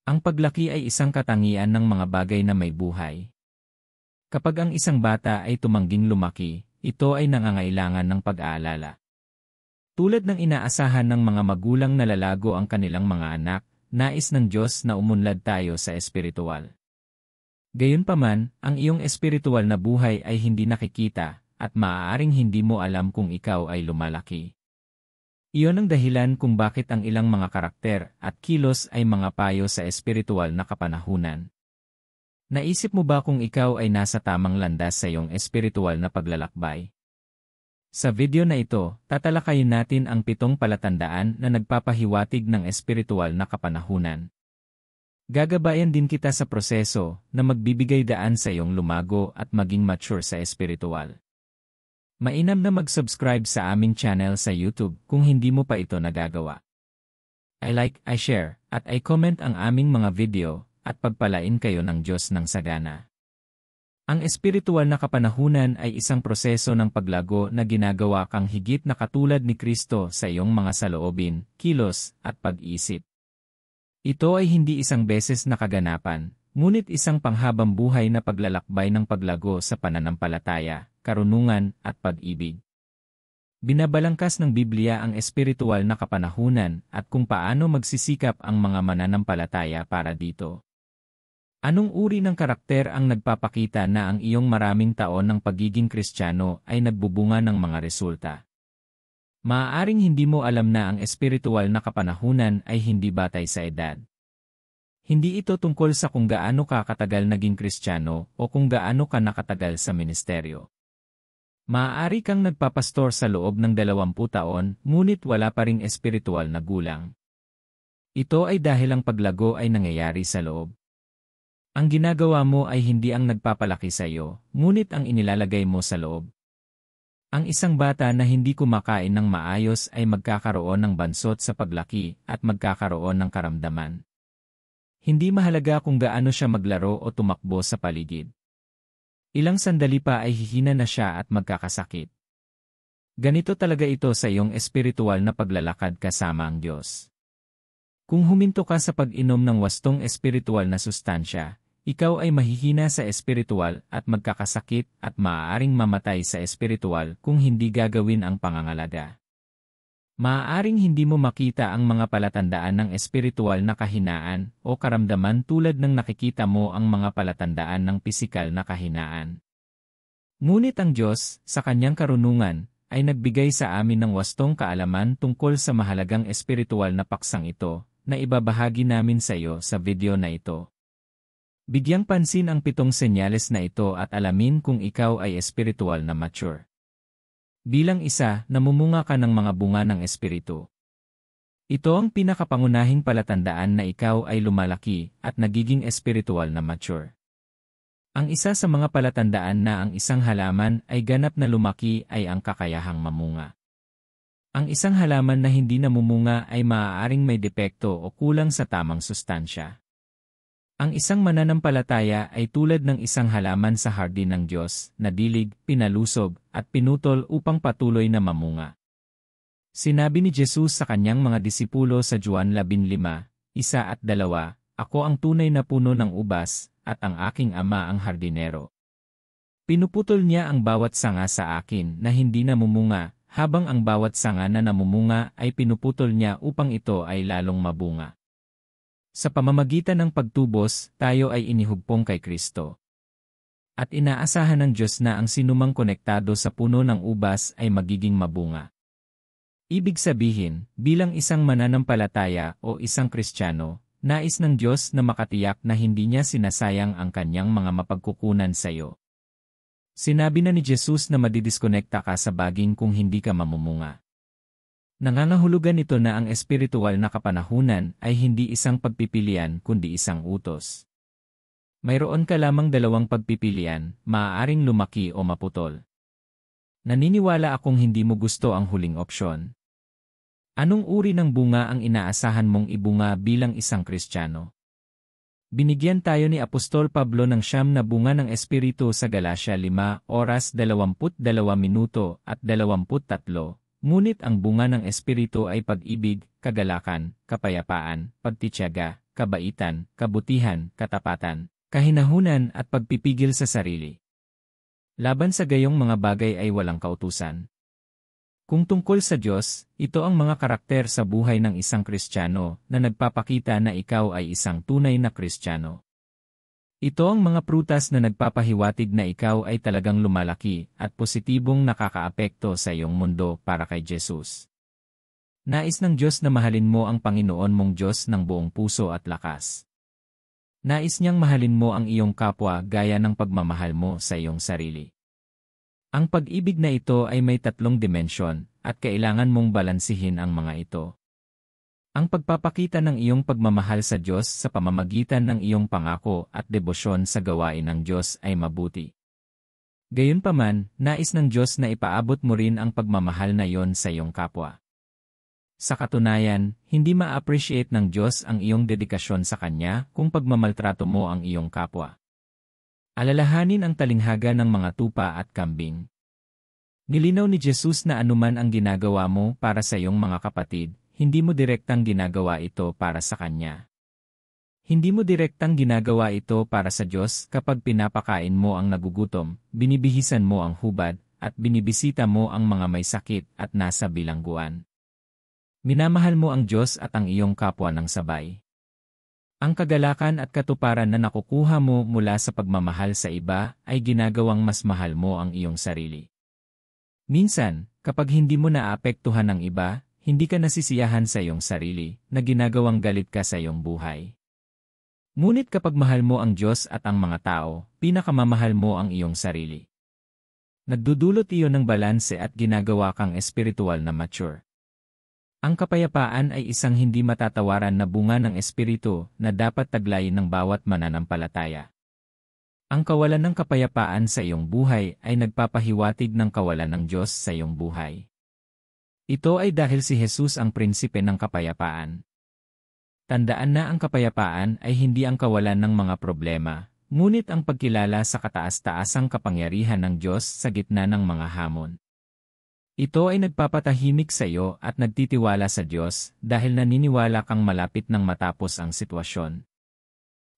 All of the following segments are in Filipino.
Ang paglaki ay isang katangian ng mga bagay na may buhay. Kapag ang isang bata ay tumangging lumaki, ito ay nangangailangan ng pag-aalala. Tulad ng inaasahan ng mga magulang na lalago ang kanilang mga anak, nais ng Diyos na umunlad tayo sa espiritual. Gayunpaman, ang iyong espiritual na buhay ay hindi nakikita, at maaaring hindi mo alam kung ikaw ay lumalaki. Iyon ang dahilan kung bakit ang ilang mga karakter at kilos ay mga payo sa espiritual na kapanahunan. Naisip mo ba kung ikaw ay nasa tamang landas sa iyong espiritual na paglalakbay? Sa video na ito, tatalakayin natin ang 7 palatandaan na nagpapahiwatig ng espiritual na kapanahunan. Gagabayan din kita sa proseso na magbibigay daan sa iyong lumago at maging mature sa espiritual. Mainam na mag-subscribe sa aming channel sa YouTube kung hindi mo pa ito nagagawa. I-like, I-share, at I-comment ang aming mga video at pagpalain kayo ng Diyos ng sagana. Ang espiritual na kapanahunan ay isang proseso ng paglago na ginagawa kang higit na katulad ni Kristo sa iyong mga saloobin, kilos, at pag-iisip. Ito ay hindi isang beses na kaganapan, ngunit isang panghabang buhay na paglalakbay ng paglago sa pananampalataya, karunungan, at pag-ibig. Binabalangkas ng Biblia ang espiritual na kapanahunan at kung paano magsisikap ang mga mananampalataya para dito. Anong uri ng karakter ang nagpapakita na ang iyong maraming taon ng pagiging Kristiyano ay nagbubunga ng mga resulta? Maaaring hindi mo alam na ang espiritual na kapanahunan ay hindi batay sa edad. Hindi ito tungkol sa kung gaano ka katagal naging Kristiyano o kung gaano ka nakatagal sa ministeryo. Maaari kang nagpapastor sa loob ng 20 taon, ngunit wala pa ring espiritual na gulang. Ito ay dahil ang paglago ay nangyayari sa loob. Ang ginagawa mo ay hindi ang nagpapalaki sa iyo, ngunit ang inilalagay mo sa loob. Ang isang bata na hindi kumakain ng maayos ay magkakaroon ng bansot sa paglaki at magkakaroon ng karamdaman. Hindi mahalaga kung gaano siya maglaro o tumakbo sa paligid. Ilang sandali pa ay hihina na siya at magkakasakit. Ganito talaga ito sa iyong espiritual na paglalakad kasama ang Diyos. Kung huminto ka sa pag-inom ng wastong espiritual na sustansya, ikaw ay mahihina sa espiritual at magkakasakit at maaaring mamatay sa espiritual kung hindi gagawin ang pangangalaga. Maaaring hindi mo makita ang mga palatandaan ng espiritual na kahinaan o karamdaman tulad ng nakikita mo ang mga palatandaan ng pisikal na kahinaan. Ngunit ang Diyos, sa Kanyang karunungan, ay nagbigay sa amin ng wastong kaalaman tungkol sa mahalagang espiritual na paksang ito, na ibabahagi namin sa iyo sa video na ito. Bigyang pansin ang 7 senyales na ito at alamin kung ikaw ay espiritual na mature. Bilang isa, namumunga ka ng mga bunga ng espiritu. Ito ang pinakapangunahing palatandaan na ikaw ay lumalaki at nagiging espiritual na mature. Ang isa sa mga palatandaan na ang isang halaman ay ganap na lumaki ay ang kakayahang mamunga. Ang isang halaman na hindi namumunga ay maaaring may depekto o kulang sa tamang sustansya. Ang isang mananampalataya ay tulad ng isang halaman sa hardin ng Diyos na dilig, pinalusog, at pinutol upang patuloy na mamunga. Sinabi ni Jesus sa kanyang mga disipulo sa Juan 15:1 at 2, "Ako ang tunay na puno ng ubas, at ang aking Ama ang hardinero." Pinuputol niya ang bawat sanga sa akin na hindi namumunga, habang ang bawat sanga na namumunga ay pinuputol niya upang ito ay lalong mabunga. Sa pamamagitan ng pagtubos, tayo ay inihugpong kay Kristo. At inaasahan ng Diyos na ang sinumang konektado sa puno ng ubas ay magiging mabunga. Ibig sabihin, bilang isang mananampalataya o isang Kristiyano, nais ng Diyos na makatiyak na hindi niya sinasayang ang kanyang mga mapagkukunan sa iyo. Sinabi na ni Jesus na madidiskonekta ka sa baging kung hindi ka mamumunga. Nangangahulugan ito na ang espiritual na kapanahunan ay hindi isang pagpipilian kundi isang utos. Mayroon ka lamang 2 pagpipilian, maaaring lumaki o maputol. Naniniwala akong hindi mo gusto ang huling opsyon. Anong uri ng bunga ang inaasahan mong ibunga bilang isang Kristiyano? Binigyan tayo ni Apostol Pablo ng 9 na bunga ng Espiritu sa Galatia 5:22 at 23. Ngunit ang bunga ng Espiritu ay pag-ibig, kagalakan, kapayapaan, pagtitiyaga, kabaitan, kabutihan, katapatan, kahinahunan at pagpipigil sa sarili. Laban sa gayong mga bagay ay walang kautusan. Kung tungkol sa Diyos, ito ang mga karakter sa buhay ng isang Kristiyano na nagpapakita na ikaw ay isang tunay na Kristiyano. Ito ang mga prutas na nagpapahiwatig na ikaw ay talagang lumalaki at positibong nakakaapekto sa iyong mundo para kay Jesus. Nais ng Diyos na mahalin mo ang Panginoon mong Diyos ng buong puso at lakas. Nais niyang mahalin mo ang iyong kapwa gaya ng pagmamahal mo sa iyong sarili. Ang pag-ibig na ito ay may tatlong dimensyon at kailangan mong balansihin ang mga ito. Ang pagpapakita ng iyong pagmamahal sa Diyos sa pamamagitan ng iyong pangako at debosyon sa gawain ng Diyos ay mabuti. Gayunpaman, nais ng Diyos na ipaabot mo rin ang pagmamahal na iyon sa iyong kapwa. Sa katunayan, hindi ma-appreciate ng Diyos ang iyong dedikasyon sa Kanya kung pagmamaltrato mo ang iyong kapwa. Alalahanin ang talinghaga ng mga tupa at kambing. Nilinaw ni Jesus na anuman ang ginagawa mo para sa iyong mga kapatid, hindi mo direktang ginagawa ito para sa Kanya. Hindi mo direktang ginagawa ito para sa Diyos kapag pinapakain mo ang nagugutom, binibihisan mo ang hubad, at binibisita mo ang mga may sakit at nasa bilangguan. Minamahal mo ang Diyos at ang iyong kapwa ng sabay. Ang kagalakan at katuparan na nakukuha mo mula sa pagmamahal sa iba ay ginagawang mas mahal mo ang iyong sarili. Minsan, kapag hindi mo naapektuhan ng iba, hindi ka nasisiyahan sa iyong sarili, na ginagawang galit ka sa iyong buhay. Ngunit kapag mahal mo ang Diyos at ang mga tao, pinakamamahal mo ang iyong sarili. Nagdudulot iyon ng balanse at ginagawa kang espiritual na mature. Ang kapayapaan ay isang hindi matatawaran na bunga ng espiritu na dapat taglayin ng bawat mananampalataya. Ang kawalan ng kapayapaan sa iyong buhay ay nagpapahiwatig ng kawalan ng Diyos sa iyong buhay. Ito ay dahil si Jesus ang prinsipe ng kapayapaan. Tandaan na ang kapayapaan ay hindi ang kawalan ng mga problema, ngunit ang pagkilala sa kataas-taasang kapangyarihan ng Diyos sa gitna ng mga hamon. Ito ay nagpapatahimik sa iyo at nagtitiwala sa Diyos dahil naniniwala kang malapit nang matapos ang sitwasyon.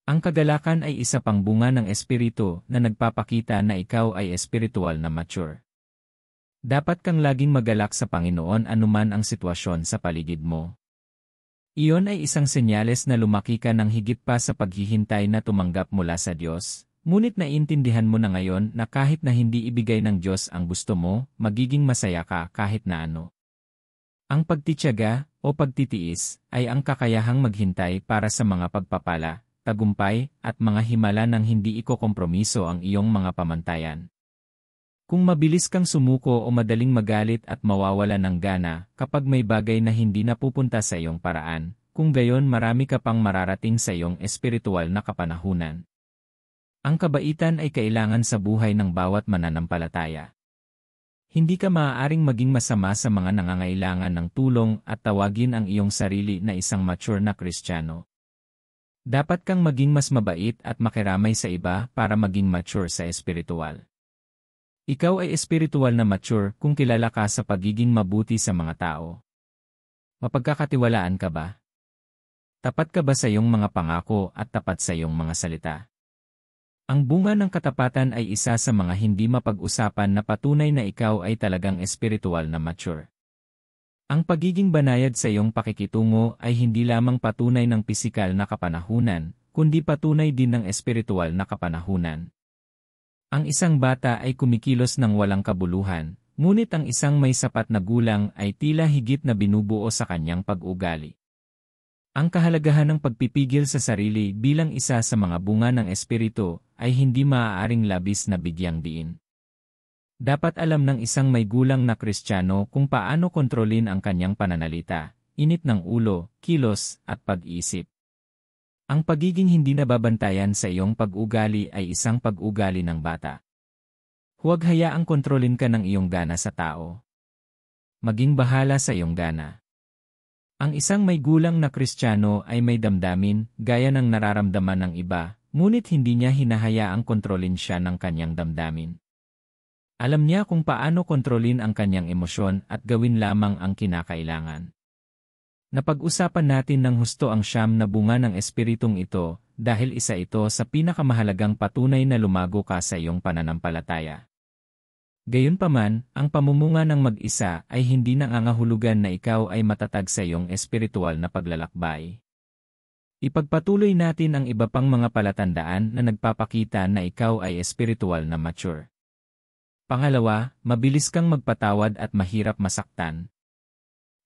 Ang kagalakan ay isa pang bunga ng espiritu na nagpapakita na ikaw ay espiritual na mature. Dapat kang laging magalak sa Panginoon anuman ang sitwasyon sa paligid mo. Iyon ay isang senyales na lumaki ka ng higit pa sa paghihintay na tumanggap mula sa Diyos. Ngunit naiintindihan mo na ngayon na kahit na hindi ibigay ng Diyos ang gusto mo, magiging masaya ka kahit na ano. Ang pagtitiyaga o pagtitiis ay ang kakayahang maghintay para sa mga pagpapala, tagumpay, at mga himala ng hindi ikokompromiso ang iyong mga pamantayan. Kung mabilis kang sumuko o madaling magalit at mawawala ng gana kapag may bagay na hindi napupunta sa iyong paraan, kung gayon marami ka pang mararating sa iyong espiritual na kapanahunan. Ang kabaitan ay kailangan sa buhay ng bawat mananampalataya. Hindi ka maaaring maging masama sa mga nangangailangan ng tulong at tawagin ang iyong sarili na isang mature na Kristiyano. Dapat kang maging mas mabait at makiramay sa iba para maging mature sa espiritual. Ikaw ay espiritual na mature kung kilala ka sa pagiging mabuti sa mga tao. Mapagkakatiwalaan ka ba? Tapat ka ba sa iyong mga pangako at tapat sa iyong mga salita? Ang bunga ng katapatan ay isa sa mga hindi mapag-usapan na patunay na ikaw ay talagang espiritual na mature. Ang pagiging banayad sa iyong pakikitungo ay hindi lamang patunay ng pisikal na kapanahunan, kundi patunay din ng espiritual na kapanahunan. Ang isang bata ay kumikilos ng walang kabuluhan, ngunit ang isang may sapat na gulang ay tila higit na binubuo sa kanyang pag-ugali. Ang kahalagahan ng pagpipigil sa sarili bilang isa sa mga bunga ng espiritu ay hindi maaaring labis na bigyang diin. Dapat alam ng isang may gulang na Kristiyano kung paano kontrolin ang kanyang pananalita, init ng ulo, kilos, at pag-iisip. Ang pagiging hindi nababantayan sa iyong pag-ugali ay isang pag-ugali ng bata. Huwag hayaang kontrolin ka ng iyong gana sa tao. Maging bahala sa iyong gana. Ang isang may gulang na Kristiyano ay may damdamin, gaya ng nararamdaman ng iba, ngunit hindi niya hinahayaang kontrolin siya ng kanyang damdamin. Alam niya kung paano kontrolin ang kanyang emosyon at gawin lamang ang kinakailangan. Napag-usapan natin ng husto ang siyam na bunga ng espiritong ito dahil isa ito sa pinakamahalagang patunay na lumago ka sa iyong pananampalataya. Gayunpaman, ang pamumunga ng mag-isa ay hindi nangangahulugan na ikaw ay matatag sa iyong espiritual na paglalakbay. Ipagpatuloy natin ang iba pang mga palatandaan na nagpapakita na ikaw ay espiritual na mature. Pangalawa, mabilis kang magpatawad at mahirap masaktan.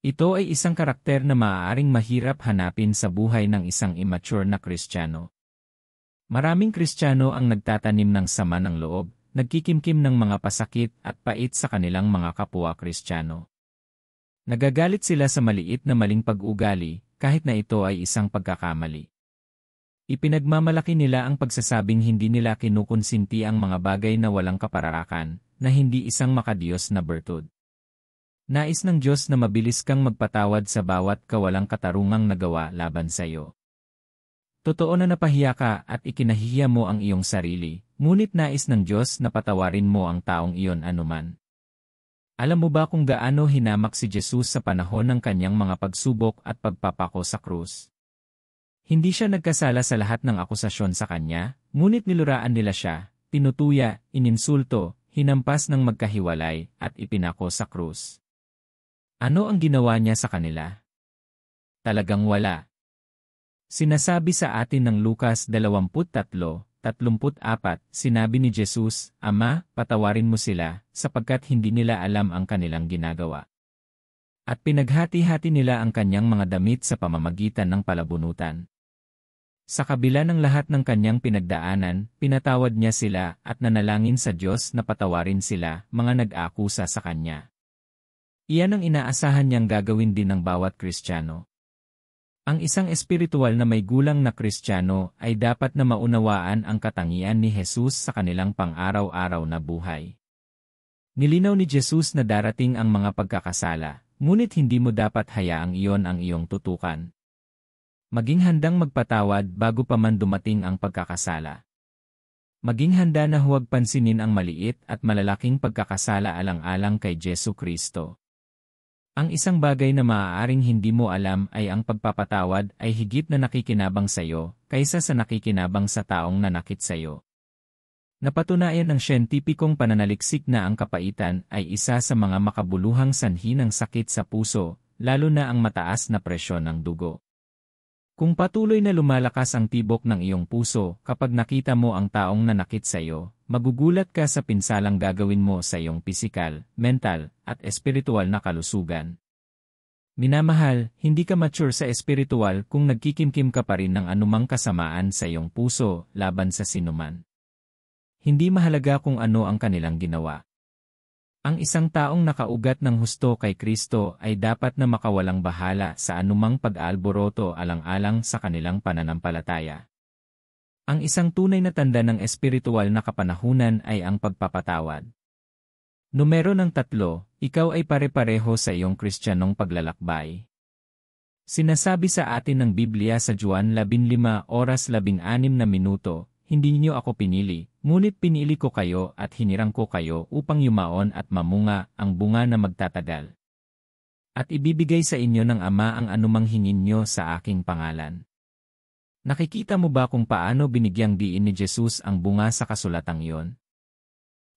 Ito ay isang karakter na maaaring mahirap hanapin sa buhay ng isang immature na Kristiyano. Maraming Kristiyano ang nagtatanim ng sama ng loob, nagkikimkim ng mga pasakit at pait sa kanilang mga kapwa Kristiyano. Nagagalit sila sa maliit na maling pag-ugali, kahit na ito ay isang pagkakamali. Ipinagmamalaki nila ang pagsasabing hindi nila kinukonsinti ang mga bagay na walang kapararakan, na hindi isang makadiyos na bertud. Nais ng Diyos na mabilis kang magpatawad sa bawat kawalang katarungang nagawa laban sa iyo. Totoo na napahiya ka at ikinahihiya mo ang iyong sarili, ngunit nais ng Diyos na patawarin mo ang taong iyon anuman. Alam mo ba kung gaano hinamak si Jesus sa panahon ng kanyang mga pagsubok at pagpapako sa krus? Hindi siya nagkasala sa lahat ng akusasyon sa kanya, ngunit niluraan nila siya, tinutuya, ininsulto, hinampas ng magkahiwalay, at ipinako sa krus. Ano ang ginawa niya sa kanila? Talagang wala. Sinasabi sa atin ng Lucas 23:34, sinabi ni Jesus, Ama, patawarin mo sila, sapagkat hindi nila alam ang kanilang ginagawa. At pinaghati-hati nila ang kanyang mga damit sa pamamagitan ng palabunutan. Sa kabila ng lahat ng kanyang pinagdaanan, pinatawad niya sila at nanalangin sa Diyos na patawarin sila, mga nag-aakusa sa kanya. Iyan ang inaasahan niyang gagawin din ng bawat Kristiyano. Ang isang espiritual na may gulang na Kristiyano ay dapat na maunawaan ang katangian ni Jesus sa kanilang pang-araw-araw na buhay. Nilinaw ni Jesus na darating ang mga pagkakasala, ngunit hindi mo dapat hayaang iyon ang iyong tutukan. Maging handang magpatawad bago pa man dumating ang pagkakasala. Maging handa na huwag pansinin ang maliit at malalaking pagkakasala alang-alang kay Jesu Kristo. Ang isang bagay na maaaring hindi mo alam ay ang pagpapatawad ay higit na nakikinabang sa iyo kaysa sa nakikinabang sa taong nanakit sa iyo. Napatunayan ng siyentipikong pananaliksik na ang kapaitan ay isa sa mga makabuluhang sanhi ng sakit sa puso, lalo na ang mataas na presyon ng dugo. Kung patuloy na lumalakas ang tibok ng iyong puso kapag nakita mo ang taong nanakit sa iyo, magugulat ka sa pinsalang gagawin mo sa iyong pisikal, mental, at espiritual na kalusugan. Minamahal, hindi ka mature sa espiritual kung nagkikimkim ka pa rin ng anumang kasamaan sa iyong puso laban sa sinuman. Hindi mahalaga kung ano ang kanilang ginawa. Ang isang taong nakaugat ng husto kay Kristo ay dapat na makawalang bahala sa anumang pag-aalboroto alang-alang sa kanilang pananampalataya. Ang isang tunay na tanda ng espiritual na kapanahunan ay ang pagpapatawad. Numero ng 3, ikaw ay pare-pareho sa iyong Kristiyanong paglalakbay. Sinasabi sa atin ng Biblia sa Juan 15:16, Hindi niyo ako pinili, ngunit pinili ko kayo at hinirang ko kayo upang yumaon at mamunga ang bunga na magtatagal. At ibibigay sa inyo ng Ama ang anumang hingin niyo sa aking pangalan. Nakikita mo ba kung paano binigyang diin ni Jesus ang bunga sa kasulatang iyon?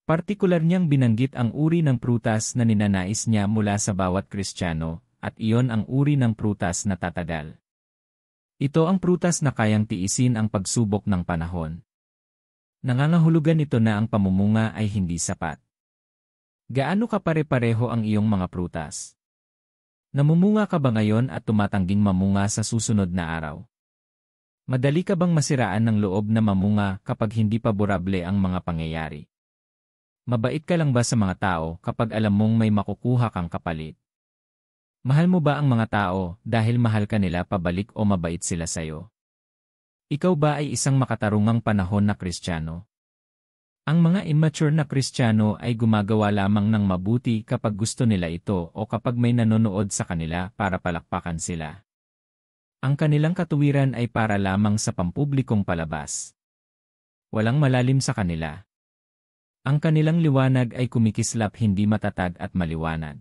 Partikular niyang binanggit ang uri ng prutas na ninanais niya mula sa bawat Kristiyano, at iyon ang uri ng prutas na tatagal. Ito ang prutas na kayang tiisin ang pagsubok ng panahon. Nangangahulugan ito na ang pamumunga ay hindi sapat. Gaano ka pare-pareho ang iyong mga prutas? Namumunga ka ba ngayon at tumatangging mamunga sa susunod na araw? Madali ka bang masiraan ng loob na mamunga kapag hindi paborable ang mga pangyayari? Mabait ka lang ba sa mga tao kapag alam mong may makukuha kang kapalit? Mahal mo ba ang mga tao dahil mahal ka nila pabalik o mabait sila sa'yo? Ikaw ba ay isang makatarungang panahon na Kristiyano? Ang mga immature na Kristiyano ay gumagawa lamang ng mabuti kapag gusto nila ito o kapag may nanonood sa kanila para palakpakan sila. Ang kanilang katuwiran ay para lamang sa pampublikong palabas. Walang malalim sa kanila. Ang kanilang liwanag ay kumikislap hindi matatag at maliwanag.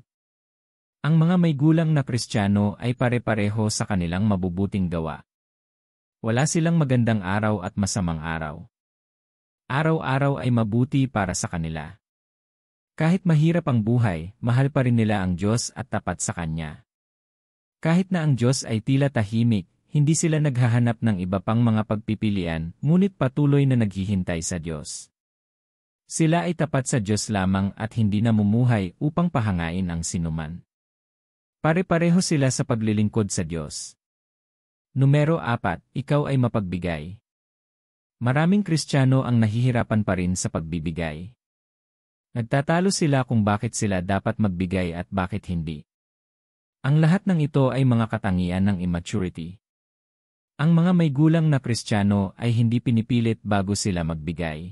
Ang mga may gulang na Kristiyano ay pare-pareho sa kanilang mabubuting gawa. Wala silang magandang araw at masamang araw. Araw-araw ay mabuti para sa kanila. Kahit mahirap ang buhay, mahal pa rin nila ang Diyos at tapat sa Kanya. Kahit na ang Diyos ay tila tahimik, hindi sila naghahanap ng iba pang mga pagpipilian, ngunit patuloy na naghihintay sa Diyos. Sila ay tapat sa Diyos lamang at hindi namumuhay upang pahangain ang sinuman. Pare-pareho sila sa paglilingkod sa Diyos. Numero 4, ikaw ay mapagbigay. Maraming Kristiyano ang nahihirapan pa rin sa pagbibigay. Nagtatalo sila kung bakit sila dapat magbigay at bakit hindi. Ang lahat ng ito ay mga katangian ng immaturity. Ang mga may gulang na Kristiyano ay hindi pinipilit bago sila magbigay.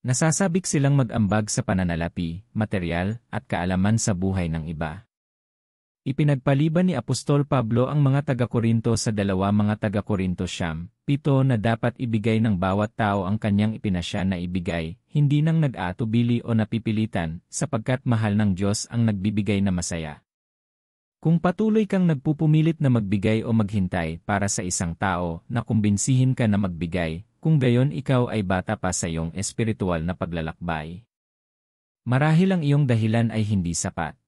Nasasabik silang mag-ambag sa pananalapi, materyal, at kaalaman sa buhay ng iba. Ipinagpaliban ni Apostol Pablo ang mga taga-Korinto sa 2 mga taga-Korinto 7 na dapat ibigay ng bawat tao ang kanyang ipinasya na ibigay, hindi nang nag-aatubili o napipilitan, sapagkat mahal ng Diyos ang nagbibigay na masaya. Kung patuloy kang nagpupumilit na magbigay o maghintay para sa isang tao na kumbinsihin ka na magbigay, kung gayon ikaw ay bata pa sa iyong espiritual na paglalakbay. Marahil ang iyong dahilan ay hindi sapat.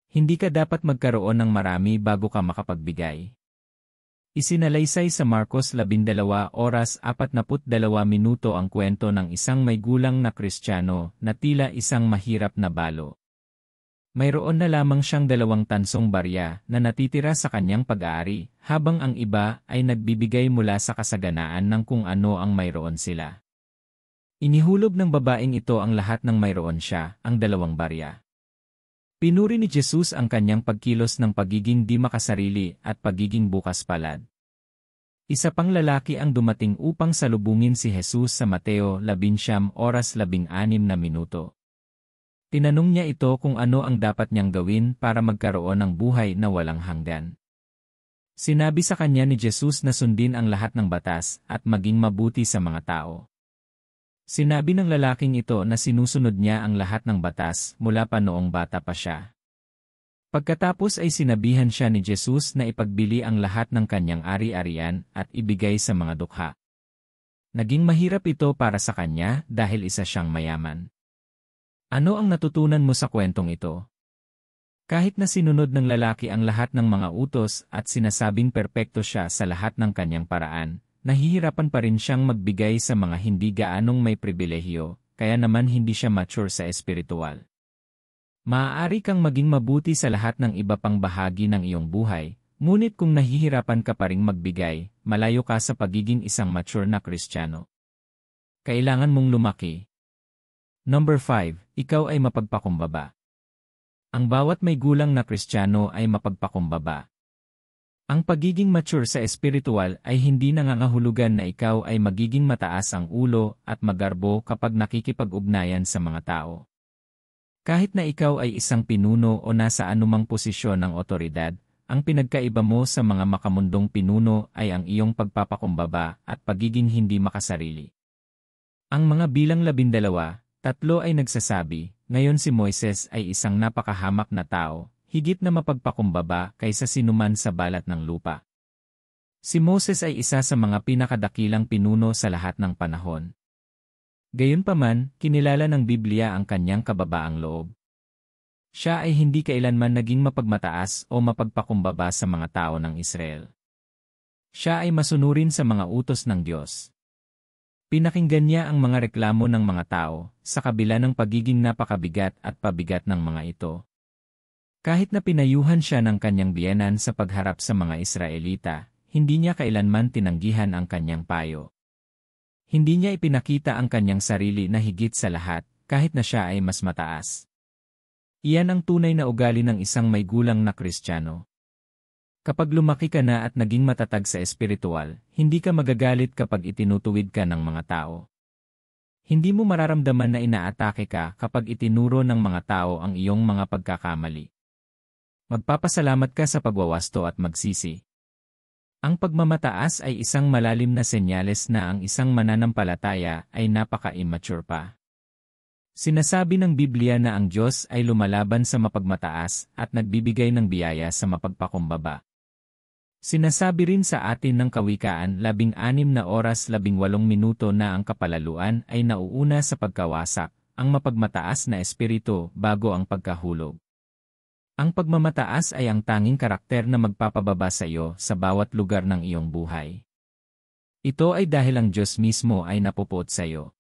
Hindi ka dapat magkaroon ng marami bago ka makapagbigay. Isinalaysay sa Marcos 12:42 ang kwento ng isang may gulang na Kristiyano na tila isang mahirap na balo. Mayroon na lamang siyang 2 tansong barya na natitira sa kanyang pag-aari, habang ang iba ay nagbibigay mula sa kasaganaan ng kung ano ang mayroon sila. Inihulog ng babaeng ito ang lahat ng mayroon siya, ang 2 barya. Pinuri ni Jesus ang kanyang pagkilos ng pagiging di makasarili at pagiging bukas palad. Isa pang lalaki ang dumating upang salubungin si Jesus sa Mateo 11:16. Tinanong niya ito kung ano ang dapat niyang gawin para magkaroon ng buhay na walang hanggan. Sinabi sa kanya ni Jesus na sundin ang lahat ng batas at maging mabuti sa mga tao. Sinabi ng lalaking ito na sinusunod niya ang lahat ng batas mula pa noong bata pa siya. Pagkatapos ay sinabihan siya ni Jesus na ipagbili ang lahat ng kanyang ari-arian at ibigay sa mga dukha. Naging mahirap ito para sa kanya dahil isa siyang mayaman. Ano ang natutunan mo sa kwentong ito? Kahit na sinunod ng lalaki ang lahat ng mga utos at sinasabing perpekto siya sa lahat ng kanyang paraan, nahihirapan pa rin siyang magbigay sa mga hindi gaanong may pribilehiyo, kaya naman hindi siya mature sa espiritual. Maaari kang maging mabuti sa lahat ng iba pang bahagi ng iyong buhay, ngunit kung nahihirapan ka pa ring magbigay, malayo ka sa pagiging isang mature na Kristiyano. Kailangan mong lumaki. Number 5, ikaw ay mapagpakumbaba. Ang bawat may gulang na Kristiyano ay mapagpakumbaba. Ang pagiging mature sa espiritual ay hindi nangangahulugan na ikaw ay magiging mataas ang ulo at magarbo kapag nakikipag-ugnayan sa mga tao. Kahit na ikaw ay isang pinuno o nasa anumang posisyon ng otoridad, ang pinagkaiba mo sa mga makamundong pinuno ay ang iyong pagpapakumbaba at pagiging hindi makasarili. Ang mga bilang 12:3 ay nagsasabi, ngayon si Moises ay isang napakahamak na tao, higit na mapagpakumbaba kaysa sinuman sa balat ng lupa. Si Moses ay isa sa mga pinakadakilang pinuno sa lahat ng panahon. Gayunpaman, kinilala ng Biblia ang kanyang kababaang loob. Siya ay hindi kailanman naging mapagmataas o mapagpakumbaba sa mga tao ng Israel. Siya ay masunurin sa mga utos ng Diyos. Pinakinggan niya ang mga reklamo ng mga tao, sa kabila ng pagiging napakabigat at pabigat ng mga ito. Kahit na pinayuhan siya ng kanyang biyenan sa pagharap sa mga Israelita, hindi niya kailanman tinanggihan ang kanyang payo. Hindi niya ipinakita ang kanyang sarili na higit sa lahat, kahit na siya ay mas mataas. Iyan ang tunay na ugali ng isang may gulang na Kristiyano. Kapag lumaki ka na at naging matatag sa espiritual, hindi ka magagalit kapag itinutuwid ka ng mga tao. Hindi mo mararamdaman na inaatake ka kapag itinuro ng mga tao ang iyong mga pagkakamali. Magpapasalamat ka sa pagwawasto at magsisi. Ang pagmamataas ay isang malalim na senyales na ang isang mananampalataya ay napaka-immature pa. Sinasabi ng Biblia na ang Diyos ay lumalaban sa mapagmataas at nagbibigay ng biyaya sa mapagpakumbaba. Sinasabi rin sa atin ng Kawikaan 16:18 na ang kapalaluan ay nauuna sa pagkawasak, ang mapagmataas na espiritu bago ang pagkahulog. Ang pagmamataas ay ang tanging karakter na magpapababa sa iyo sa bawat lugar ng iyong buhay. Ito ay dahil ang Diyos mismo ay napupuot sa iyo.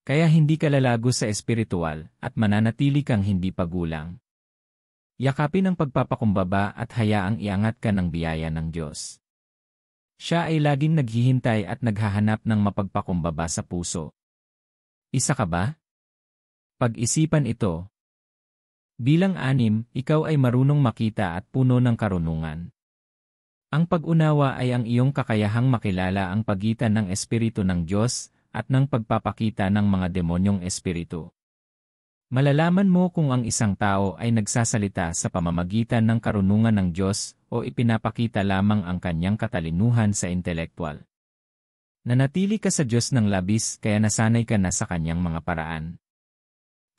Kaya hindi ka lalago sa espiritual at mananatili kang hindi pagulang. Yakapin ang pagpapakumbaba at hayaang iangat ka ng biyaya ng Diyos. Siya ay laging naghihintay at naghahanap ng mapagpakumbaba sa puso. Isa ka ba? Pag-isipan ito. Bilang 6, ikaw ay marunong makita at puno ng karunungan. Ang pag-unawa ay ang iyong kakayahang makilala ang pagitan ng Espiritu ng Diyos at ng pagpapakita ng mga demonyong espiritu. Malalaman mo kung ang isang tao ay nagsasalita sa pamamagitan ng karunungan ng Diyos o ipinapakita lamang ang kanyang katalinuhan sa intelektual. Nanatili ka sa Diyos ng labis kaya nasanay ka na sa kanyang mga paraan.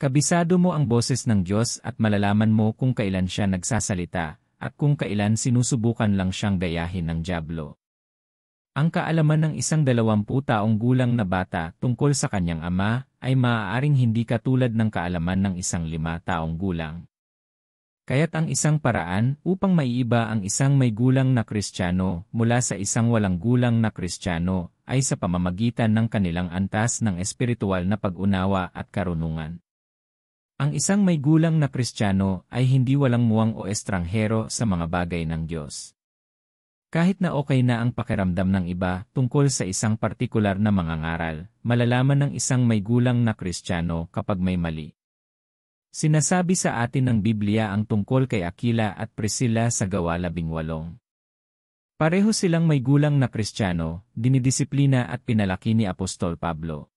Kabisado mo ang boses ng Diyos at malalaman mo kung kailan siya nagsasalita at kung kailan sinusubukan lang siyang gayahin ng dyablo. Ang kaalaman ng isang 20 taong gulang na bata tungkol sa kanyang ama ay maaaring hindi katulad ng kaalaman ng isang 5 taong gulang. Kaya't ang isang paraan upang maiiba ang isang may gulang na Kristiyano mula sa isang walang gulang na Kristiyano ay sa pamamagitan ng kanilang antas ng espiritual na pag-unawa at karunungan. Ang isang may gulang na Kristiyano ay hindi walang muwang o estranghero sa mga bagay ng Diyos. Kahit na okay na ang pakiramdam ng iba tungkol sa isang partikular na mangangaral, malalaman ng isang may gulang na Kristiyano kapag may mali. Sinasabi sa atin ng Biblia ang tungkol kay Aquila at Priscilla sa Gawa 18. Pareho silang may gulang na Kristiyano, dinidisiplina at pinalaki ni Apostol Pablo.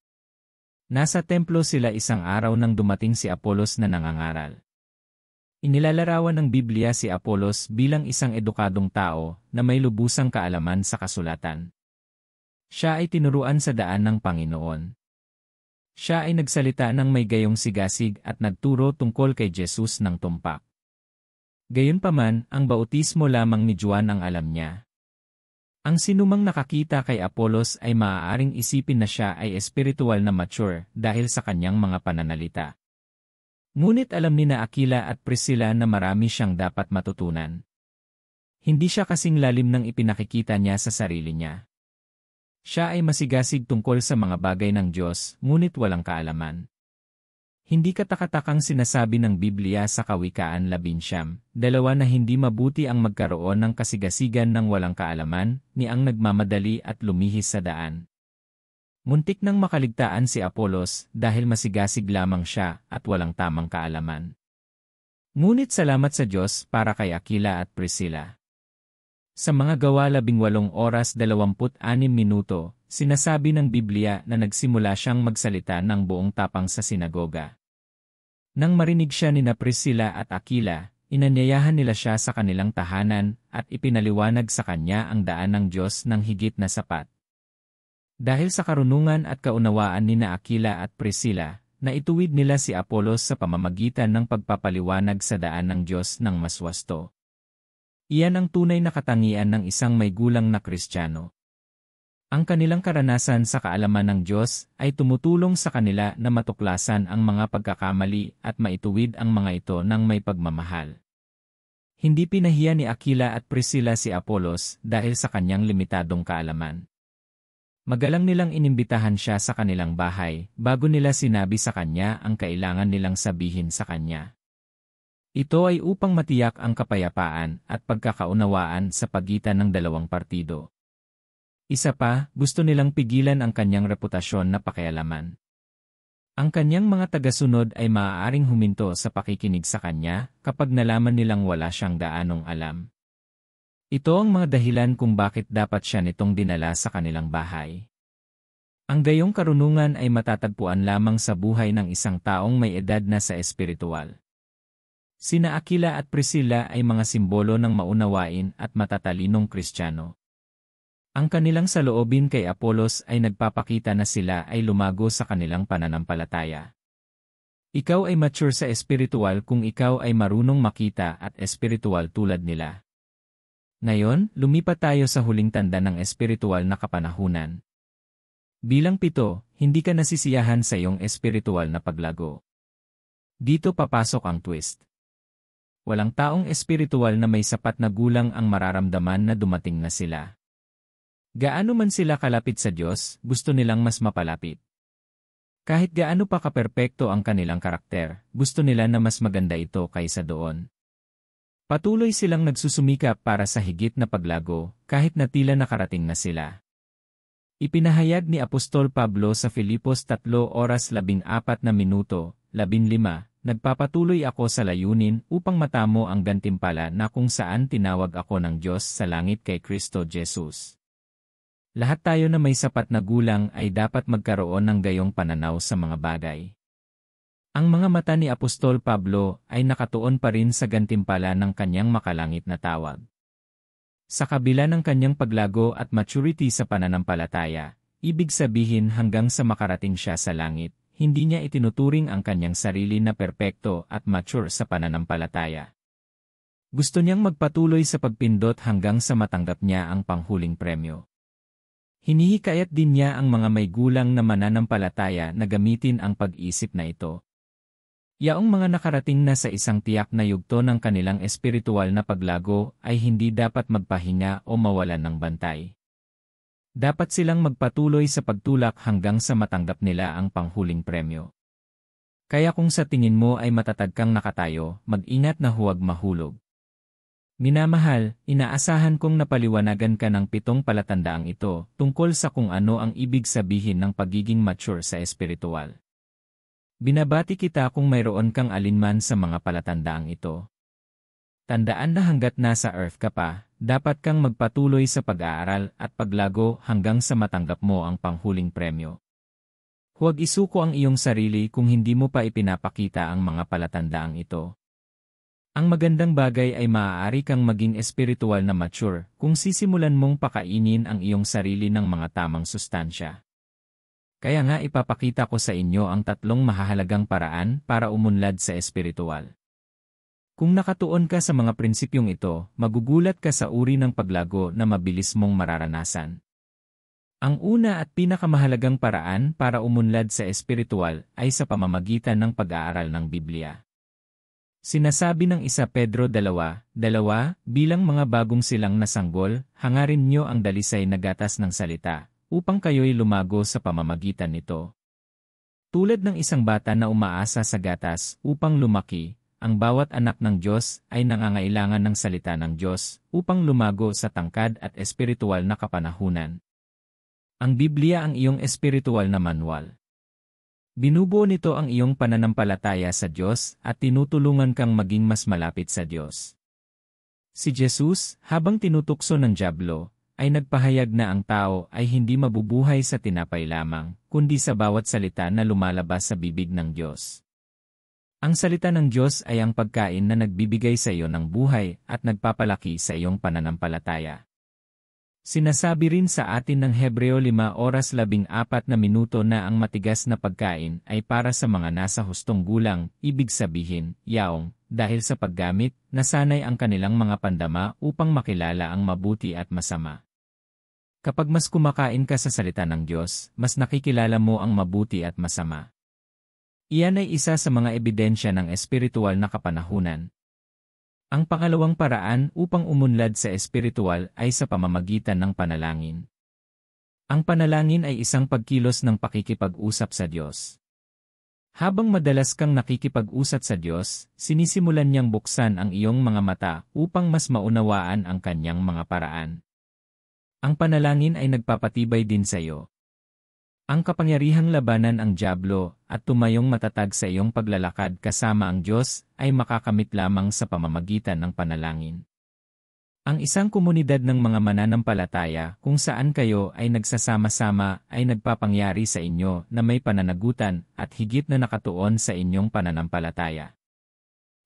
Nasa templo sila isang araw nang dumating si Apolos na nangangaral. Inilalarawan ng Biblia si Apolos bilang isang edukadong tao na may lubusang kaalaman sa kasulatan. Siya ay tinuruan sa daan ng Panginoon. Siya ay nagsalita ng may gayong sigasig at nagturo tungkol kay Jesus ng tumpak. Gayunpaman, ang bautismo lamang ni Juan ang alam niya. Ang sinumang nakakita kay Apolos ay maaaring isipin na siya ay espiritual na mature dahil sa kanyang mga pananalita. Ngunit alam ni na Aquila at Priscilla na marami siyang dapat matutunan. Hindi siya kasing lalim ng ipinakikita niya sa sarili niya. Siya ay masigasig tungkol sa mga bagay ng Diyos, ngunit walang kaalaman. Hindi katakatakang sinasabi ng Biblia sa Kawikaan 19:2 na hindi mabuti ang magkaroon ng kasigasigan ng walang kaalaman, ni ang nagmamadali at lumihis sa daan. Muntik nang makaligtaan si Apolos dahil masigasig lamang siya at walang tamang kaalaman. Ngunit salamat sa Diyos para kay Aquila at Priscilla. Sa mga Gawa 18:26, sinasabi ng Biblia na nagsimula siyang magsalita ng buong tapang sa sinagoga. Nang marinig siya ni na Priscilla at Aquila, inanyayahan nila siya sa kanilang tahanan at ipinaliwanag sa kanya ang daan ng Diyos ng higit na sapat. Dahil sa karunungan at kaunawaan ni na Aquila at Priscilla, naituwid nila si Apolos sa pamamagitan ng pagpapaliwanag sa daan ng Diyos ng mas wasto. Iyan ang tunay na katangian ng isang may gulang na Kristiyano. Ang kanilang karanasan sa kaalaman ng Diyos ay tumutulong sa kanila na matuklasan ang mga pagkakamali at maituwid ang mga ito ng may pagmamahal. Hindi pinahiya ni Aquila at Priscilla si Apolos dahil sa kanyang limitadong kaalaman. Magalang nilang inimbitahan siya sa kanilang bahay bago nila sinabi sa kanya ang kailangan nilang sabihin sa kanya. Ito ay upang matiyak ang kapayapaan at pagkakaunawaan sa pagitan ng dalawang partido. Isa pa, gusto nilang pigilan ang kanyang reputasyon na pakialaman. Ang kanyang mga tagasunod ay maaaring huminto sa pakikinig sa kanya kapag nalaman nilang wala siyang daanong alam. Ito ang mga dahilan kung bakit dapat siya nitong dinala sa kanilang bahay. Ang gayong karunungan ay matatagpuan lamang sa buhay ng isang taong may edad na sa espiritual. Sina Aquila at Priscilla ay mga simbolo ng maunawain at matatalinong Kristiyano. Ang kanilang saloobin kay Apolos ay nagpapakita na sila ay lumago sa kanilang pananampalataya. Ikaw ay mature sa espiritual kung ikaw ay marunong makita at espiritual tulad nila. Ngayon, lumipat tayo sa huling tanda ng espiritual na kapanahunan. Bilang 7, hindi ka nasisiyahan sa iyong espiritual na paglago. Dito papasok ang twist. Walang taong espiritual na may sapat na gulang ang mararamdaman na dumating na sila. Gaano man sila kalapit sa Diyos, gusto nilang mas mapalapit. Kahit gaano pa kaperpekto ang kanilang karakter, gusto nila na mas maganda ito kaysa doon. Patuloy silang nagsusumikap para sa higit na paglago, kahit na tila nakarating na sila. Ipinahayag ni Apostol Pablo sa Filipos 3:14 15, nagpapatuloy ako sa layunin upang matamo ang gantimpala na kung saan tinawag ako ng Diyos sa langit kay Kristo Jesus. Lahat tayo na may sapat na gulang ay dapat magkaroon ng gayong pananaw sa mga bagay. Ang mga mata ni Apostol Pablo ay nakatuon pa rin sa gantimpala ng kanyang makalangit na tawag. Sa kabila ng kanyang paglago at maturity sa pananampalataya, ibig sabihin hanggang sa makarating siya sa langit, hindi niya itinuturing ang kanyang sarili na perpekto at mature sa pananampalataya. Gusto niyang magpatuloy sa pagpindot hanggang sa matanggap niya ang panghuling premyo. Hinihikayat din niya ang mga may gulang na mananampalataya na gamitin ang pag-isip na ito. Yaong mga nakarating na sa isang tiyak na yugto ng kanilang espiritual na paglago ay hindi dapat magpahinga o mawalan ng bantay. Dapat silang magpatuloy sa pagtulak hanggang sa matanggap nila ang panghuling premyo. Kaya kung sa tingin mo ay matatag kang nakatayo, mag-ingat na huwag mahulog. Minamahal, inaasahan kong napaliwanagan ka ng 7 palatandaang ito tungkol sa kung ano ang ibig sabihin ng pagiging mature sa espiritual. Binabati kita kung mayroon kang alinman sa mga palatandaang ito. Tandaan na hanggat nasa earth ka pa, dapat kang magpatuloy sa pag-aaral at paglago hanggang sa matanggap mo ang panghuling premyo. Huwag isuko ang iyong sarili kung hindi mo pa ipinapakita ang mga palatandaang ito. Ang magandang bagay ay maaari kang maging espiritual na mature kung sisimulan mong pakainin ang iyong sarili ng mga tamang sustansya. Kaya nga ipapakita ko sa inyo ang 3 mahahalagang paraan para umunlad sa espiritual. Kung nakatuon ka sa mga prinsipyong ito, magugulat ka sa uri ng paglago na mabilis mong mararanasan. Ang una at pinakamahalagang paraan para umunlad sa espiritual ay sa pamamagitan ng pag-aaral ng Biblia. Sinasabi ng 1 Pedro 2:2, bilang mga bagong silang nasanggol, hangarin nyo ang dalisay na gatas ng salita, upang kayo'y lumago sa pamamagitan nito. Tulad ng isang bata na umaasa sa gatas upang lumaki, ang bawat anak ng Diyos ay nangangailangan ng salita ng Diyos upang lumago sa tangkad at espiritual na kapanahunan. Ang Biblia ang iyong espiritual na manual. Binubuo nito ang iyong pananampalataya sa Diyos at tinutulungan kang maging mas malapit sa Diyos. Si Jesus, habang tinutukso ng dyablo, ay nagpahayag na ang tao ay hindi mabubuhay sa tinapay lamang, kundi sa bawat salita na lumalabas sa bibig ng Diyos. Ang salita ng Diyos ay ang pagkain na nagbibigay sa iyo ng buhay at nagpapalaki sa iyong pananampalataya. Sinasabi rin sa atin ng Hebreo 5:14 na ang matigas na pagkain ay para sa mga nasa hustong gulang, ibig sabihin, yaong, dahil sa paggamit, nasanay ang kanilang mga pandama upang makilala ang mabuti at masama. Kapag mas kumakain ka sa salita ng Diyos, mas nakikilala mo ang mabuti at masama. Iyan ay isa sa mga ebidensya ng espiritual na kapanahunan. Ang pangalawang paraan upang umunlad sa espiritual ay sa pamamagitan ng panalangin. Ang panalangin ay isang pagkilos ng pakikipag-usap sa Diyos. Habang madalas kang nakikipag-usap sa Diyos, sinisimulan niyang buksan ang iyong mga mata upang mas maunawaan ang kanyang mga paraan. Ang panalangin ay nagpapatibay din sa iyo. Ang kapangyarihang labanan ang dyablo at tumayong matatag sa iyong paglalakad kasama ang Diyos ay makakamit lamang sa pamamagitan ng panalangin. Ang isang komunidad ng mga mananampalataya kung saan kayo ay nagsasama-sama ay nagpapangyari sa inyo na may pananagutan at higit na nakatuon sa inyong pananampalataya.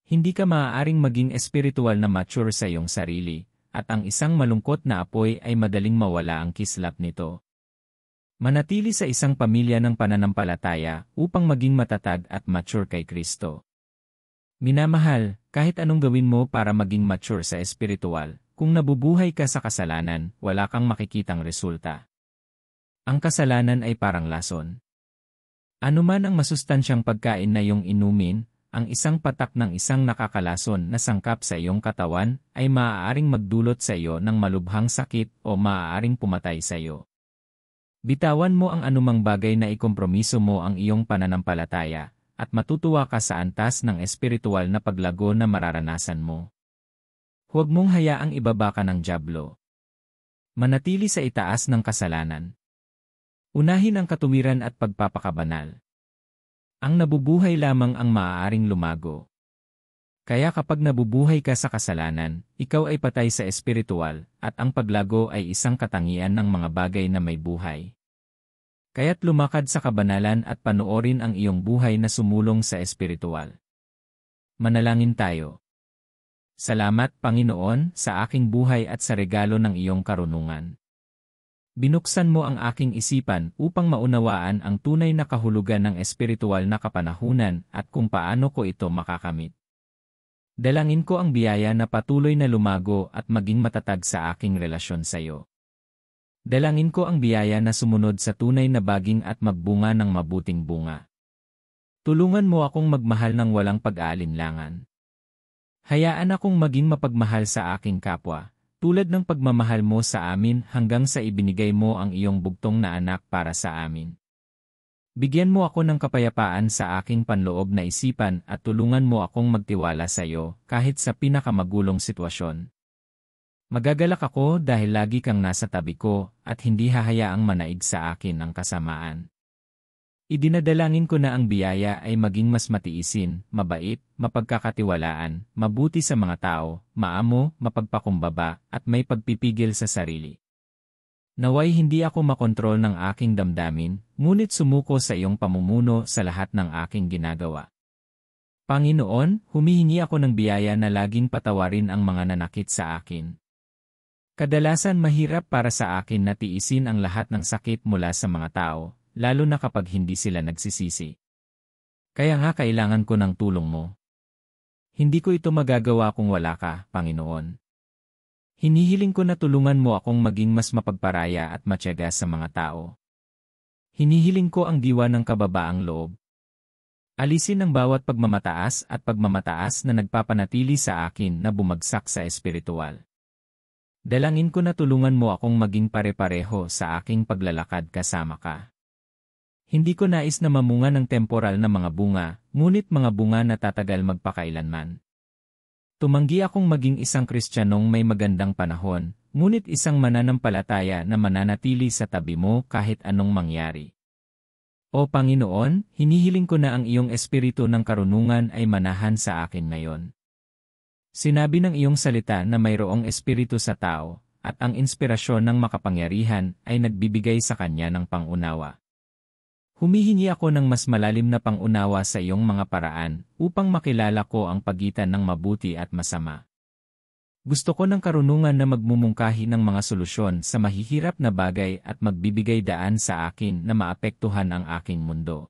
Hindi ka maaaring maging espiritual na mature sa iyong sarili, at ang isang malungkot na apoy ay madaling mawala ang kislap nito. Manatili sa isang pamilya ng pananampalataya upang maging matatag at mature kay Kristo. Minamahal, kahit anong gawin mo para maging mature sa espiritual, kung nabubuhay ka sa kasalanan, wala kang makikitang resulta. Ang kasalanan ay parang lason. Anuman ang masustansyang pagkain na iyong inumin, ang isang patak ng isang nakakalason na sangkap sa iyong katawan ay maaaring magdulot sa iyo ng malubhang sakit o maaaring pumatay sa iyo. Bitawan mo ang anumang bagay na ikompromiso mo ang iyong pananampalataya, at matutuwa ka sa antas ng espiritual na paglago na mararanasan mo. Huwag mong hayaang ibaba ka ng dyablo. Manatili sa itaas ng kasalanan. Unahin ang katuwiran at pagpapakabanal. Ang nabubuhay lamang ang maaaring lumago. Kaya kapag nabubuhay ka sa kasalanan, ikaw ay patay sa espiritual, at ang paglago ay isang katangian ng mga bagay na may buhay. Kaya't lumakad sa kabanalan at panoorin ang iyong buhay na sumulong sa espiritual. Manalangin tayo. Salamat, Panginoon, sa aking buhay at sa regalo ng iyong karunungan. Binuksan mo ang aking isipan upang maunawaan ang tunay na kahulugan ng espiritual na kapanahunan at kung paano ko ito makakamit. Dalangin ko ang biyaya na patuloy na lumago at maging matatag sa aking relasyon sa iyo. Dalangin ko ang biyaya na sumunod sa tunay na baging at magbunga ng mabuting bunga. Tulungan mo akong magmahal ng walang pag-aalinlangan. Hayaan akong maging mapagmahal sa aking kapwa, tulad ng pagmamahal mo sa amin hanggang sa ibinigay mo ang iyong bugtong na anak para sa amin. Bigyan mo ako ng kapayapaan sa aking panloob na isipan at tulungan mo akong magtiwala sa iyo kahit sa pinakamagulong sitwasyon. Magagalak ako dahil lagi kang nasa tabi ko at hindi hahayaang manaig sa akin ang kasamaan. Idinadalangin ko na ang biyaya ay maging mas matiisin, mabait, mapagkakatiwalaan, mabuti sa mga tao, maamo, mapagpakumbaba, at may pagpipigil sa sarili. Naway hindi ako makontrol ng aking damdamin, ngunit sumuko sa iyong pamumuno sa lahat ng aking ginagawa. Panginoon, humihingi ako ng biyaya na laging patawarin ang mga nanakit sa akin. Kadalasan mahirap para sa akin na tiisin ang lahat ng sakit mula sa mga tao, lalo na kapag hindi sila nagsisisi. Kaya nga kailangan ko ng tulong mo. Hindi ko ito magagawa kung wala ka, Panginoon. Hinihiling ko na tulungan mo akong maging mas mapagparaya at matyaga sa mga tao. Hinihiling ko ang diwa ng kababaang loob. Alisin ang bawat pagmamataas at pagmamataas na nagpapanatili sa akin na bumagsak sa espiritual. Dalangin ko na tulungan mo akong maging pare-pareho sa aking paglalakad kasama ka. Hindi ko nais na mamunga ng temporal na mga bunga, ngunit mga bunga na tatagal magpakailanman. Tumanggi akong maging isang Kristiyanong may magandang panahon, ngunit isang mananampalataya na mananatili sa tabi mo kahit anong mangyari. O Panginoon, hinihiling ko na ang iyong espiritu ng karunungan ay manahan sa akin ngayon. Sinabi ng iyong salita na mayroong espiritu sa tao, at ang inspirasyon ng makapangyarihan ay nagbibigay sa kanya ng pangunawa. Humihingi ako ng mas malalim na pangunawa sa iyong mga paraan upang makilala ko ang pagitan ng mabuti at masama. Gusto ko ng karunungan na magmumungkahi ng mga solusyon sa mahihirap na bagay at magbibigay daan sa akin na maapektuhan ang aking mundo.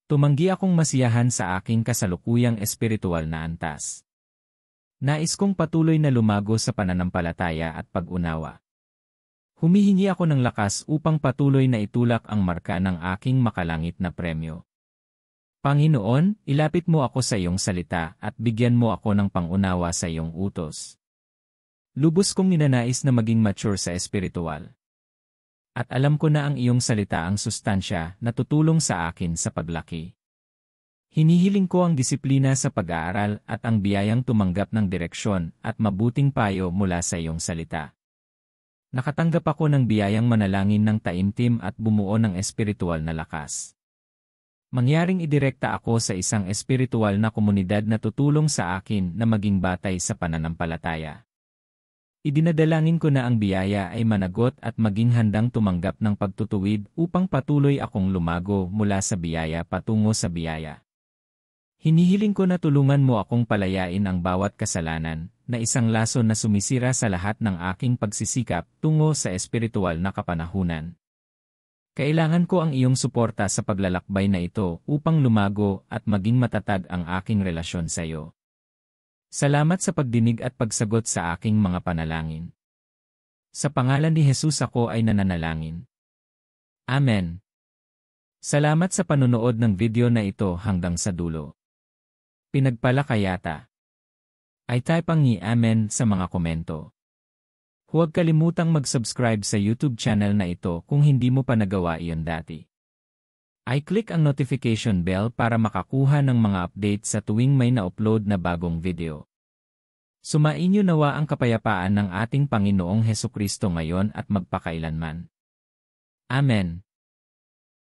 Tumanggi akong masiyahan sa aking kasalukuyang espiritual na antas. Nais kong patuloy na lumago sa pananampalataya at pag-unawa. Humihingi ako ng lakas upang patuloy na itulak ang marka ng aking makalangit na premyo. Panginoon, ilapit mo ako sa iyong salita at bigyan mo ako ng pangunawa sa iyong utos. Lubos kong ninanais na maging mature sa espiritual. At alam ko na ang iyong salita ang sustansya na tutulong sa akin sa paglaki. Hinihiling ko ang disiplina sa pag-aaral at ang biyayang tumanggap ng direksyon at mabuting payo mula sa iyong salita. Nakatanggap ako ng biyayang manalangin ng taimtim at bumuo ng espiritual na lakas. Mangyaring idirekta ako sa isang espiritual na komunidad na tutulong sa akin na maging batay sa pananampalataya. Idinadalangin ko na ang biyaya ay managot at maging handang tumanggap ng pagtutuwid upang patuloy akong lumago mula sa biyaya patungo sa biyaya. Hinihiling ko na tulungan mo akong palayain ang bawat kasalanan, na isang laso na sumisira sa lahat ng aking pagsisikap tungo sa espiritual na kapanahunan. Kailangan ko ang iyong suporta sa paglalakbay na ito upang lumago at maging matatag ang aking relasyon sa iyo. Salamat sa pagdinig at pagsagot sa aking mga panalangin. Sa pangalan ni Jesus ako ay nananalangin. Amen. Salamat sa panonood ng video na ito hanggang sa dulo. Pinagpala ka yata. Ay type ang ni Amen sa mga komento. Huwag kalimutang mag-subscribe sa YouTube channel na ito kung hindi mo pa nagawa iyon dati. Ay click ang notification bell para makakuha ng mga update sa tuwing may na-upload na bagong video. Sumainyo nawa ang kapayapaan ng ating Panginoong Hesukristo ngayon at magpakailanman. Amen.